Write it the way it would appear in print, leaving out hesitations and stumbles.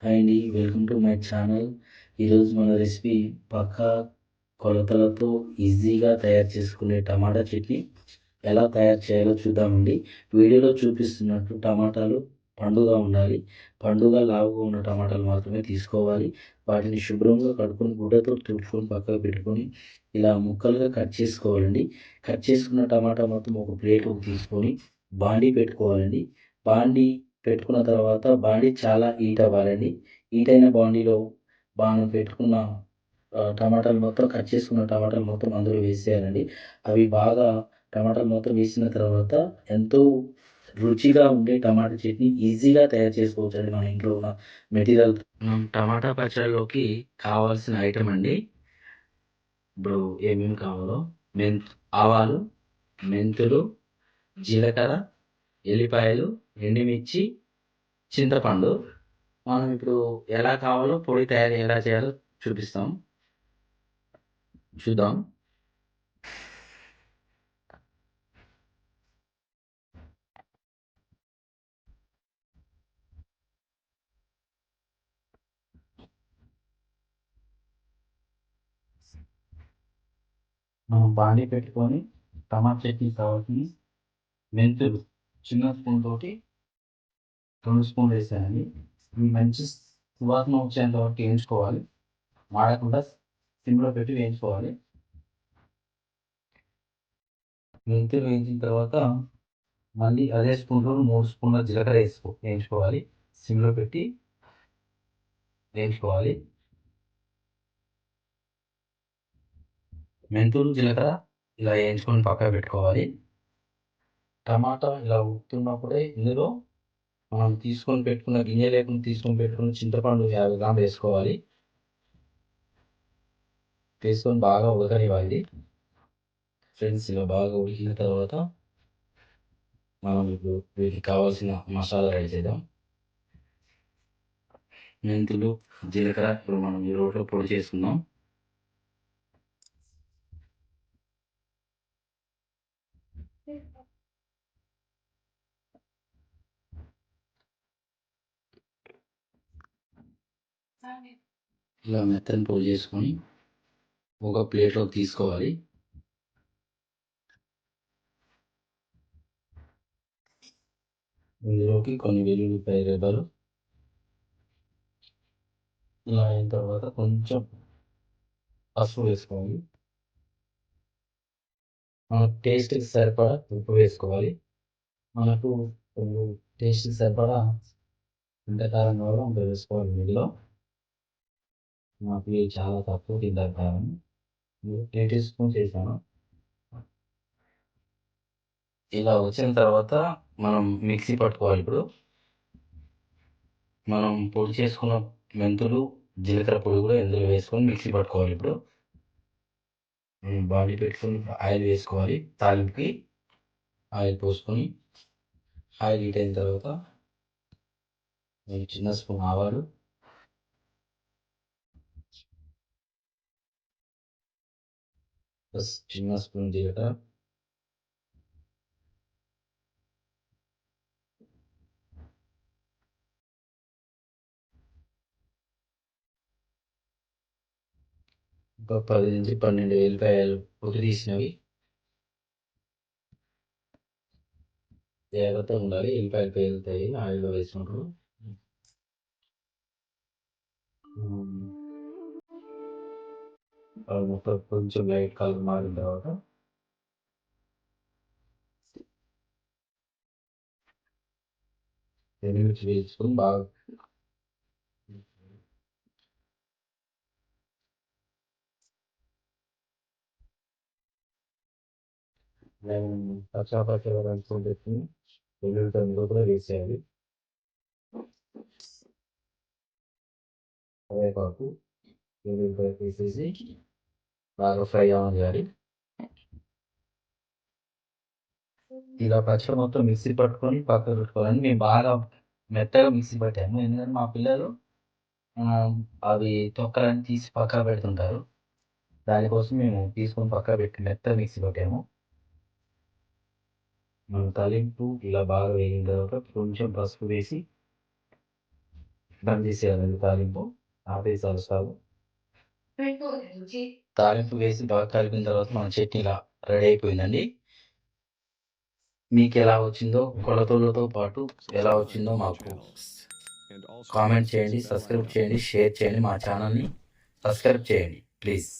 Hi అండి. Welcome to my channel. ఈరోజు మన రెసిపీ పక్కా కొలతలతో ఈజీగా తయారు చేసుకునే టమాటా చట్నీ ఎలా తయారు చేయాలో చూద్దామండి. వీడియోలో చూపిస్తున్నట్టు టమాటాలు పండుగా ఉండాలి. పండుగా లావుగా ఉన్న టమాటాలు మాత్రమే తీసుకోవాలి. వాటిని శుభ్రంగా కడుక్కొని గుడ్డతో తుడుచుకొని పక్కకు పెట్టుకొని ఇలా ముక్కలుగా కట్ చేసుకోవాలండి. కట్ చేసుకున్న టమాటా మొత్తం ఒక ప్లేట్‌లోకి తీసుకొని బాండీ పెట్టుకోవాలండి. బాండీ పెట్టుకున్న తర్వాత బాండీ చాలా హీట్ అవ్వాలండి. హీట్ అయిన బాండీలో మనం పెట్టుకున్న టమాటాలు మొత్తం కట్ చేసుకున్న టమాటాలు మొత్తం అందులో వేసేయాలండి. అవి బాగా టమాటాలు మొత్తం వేసిన తర్వాత ఎంతో రుచిగా ఉండే టమాటా చట్నీ ఈజీగా తయారు చేసుకోవచ్చండి మన ఇంట్లో ఉన్న మెటీరియల్. టమాటా పచ్చడిలోకి కావాల్సిన ఐటెమ్ అండి. ఇప్పుడు ఏమేమి కావాలో ఆవాలు, మెంతులు, జీలకర్ర, ఎల్లిపాయలు, ఎండుమిర్చి, చింతపండు. మనం ఇప్పుడు ఎలా కావాలో పొడి తయారు ఎలా చేయాలో చూద్దాం. మనం బాండీ పెట్టుకొని టమాటా చట్నీ కావాల్సిన మెంతులు చిన్న స్పూన్ తోటి 2 స్పూన్లు వేసానండి. ఇవి మంచి సువాసన వచ్చేంత వరకు వేయించుకోవాలి. మాడకుండా సిమ్‌లో పెట్టి వేయించుకోవాలి. మెంతులు వేయించిన తర్వాత మళ్ళీ అదే స్పూన్‌లో 3 స్పూన్ల జీలకర్ర వేయించుకోవాలి. సిమ్‌లో పెట్టి వేయించుకోవాలి. మెంతులు, జీలకర్ర ఇలా వేయించుకొని పక్కకు పెట్టుకోవాలి. టమాటా ఇలా ఉడుకుతున్నప్పుడే ఇందులో మనం తీసుకొని పెట్టుకున్న గింజ లేకుండా తీసుకొని పెట్టుకున్న చింతపండు 50 గ్రాములు వేసుకోవాలి. వేసుకొని బాగా ఉడకనివ్వాలి. ఫ్రెండ్స్ ఇలా బాగా ఉడికిన తర్వాత మనం ఇప్పుడు వీటికి కావాల్సిన మసాలా రెడీ చేద్దాం. మెంతులు, జీలకర్ర ఇప్పుడు మనం ఈ రోట్లో పొడి చేసుకుందాం. ఇలా మెత్తని పొడి చేసుకొని ఒక ప్లేట్లోకి తీసుకోవాలి. ఇందులోకి కొన్ని వెల్లుల్లిపాయ రెబ్బలు ఇలా అయిన తర్వాత కొంచెం పసుపు వేసుకోవాలి. మన టేస్ట్‌కి సరిపడా ఉప్పు వేసుకోవాలి. మనకు టేస్ట్‌కి సరిపడా ఎంత కారం కావాలో అంత వేసుకోవాలి ఇందులో. నాకు ఇది చాలా తక్కువ తింటారు కారం. 8 స్పూన్స్ వేసాను. ఇలా వచ్చిన తర్వాత మనం మిక్సీ పట్టుకోవాలి ఇప్పుడు. మనం పొడి చేసుకున్న మెంతులు, జీలకర్ర పొడి కూడా ఇందులో వేసుకొని మిక్సీ పట్టుకోవాలి ఇప్పుడు. బాండీ పెట్టుకొని ఆయిల్ వేసుకోవాలి. తాలింపుకి ఆయిల్ పోసుకొని ఆయిల్ హీట్ అయిన తర్వాత చిన్న స్పూన్ ఆవాలు, ప్లస్ చిన్న స్పూన్ జీలకర్ర, ఒక 10-12 ఎల్లిపాయలు పొట్టు తీసినవి. జాగ్రత్తగా ఉండాలి. ఎల్లిపాయలు పేలుతాయి ఆయిల్‌లో వేసినప్పుడు. అవి మొత్తం కొంచెం లైట్ కలర్ మారిన తర్వాత ఎండుమిర్చి వేసుకొని బాగా పచ్చాపచ్చి దంచుకొని పెట్టుకొని వెల్లుల్లిపాయలు కూడా వేసేయాలి. కరివేపాకు, వెల్లుల్లిపాయ వేసేసి బాగా ఫ్రై అవ్వనివ్వాలి. ఇలా పచ్చడి మొత్తం మిక్సీ పట్టుకొని పక్కకు పెట్టుకోవాలండి. మేము బాగా మెత్తగా మిక్సీ పట్టాము. ఎందుకంటే మా పిల్లలు అవి తొక్కలన్నీ తీసి పక్కన పెడుతుంటారు. దానికోసం మేము తీసుకొని పక్కన పెట్టి మెత్తగా మిక్సీ పట్టాము. తాలింపు ఇలా బాగా వేగిన తర్వాత కొంచెం పసుపు వేసి బంద్ చేసేయాలండి తాలింపు. ఆపేసాలి స్టవ్. తాలింపు వేసి బాగా కలిపిన తర్వాత మన చట్నీ ఇలా రెడీ అయిపోయిందండి. మీకు ఎలా వచ్చిందో కొలతలతో పాటు ఎలా వచ్చిందో మాకు కామెంట్ చేయండి, సబ్స్క్రైబ్ చేయండి, షేర్ చేయండి. మా ఛానల్ని సబ్స్క్రైబ్ చేయండి ప్లీజ్.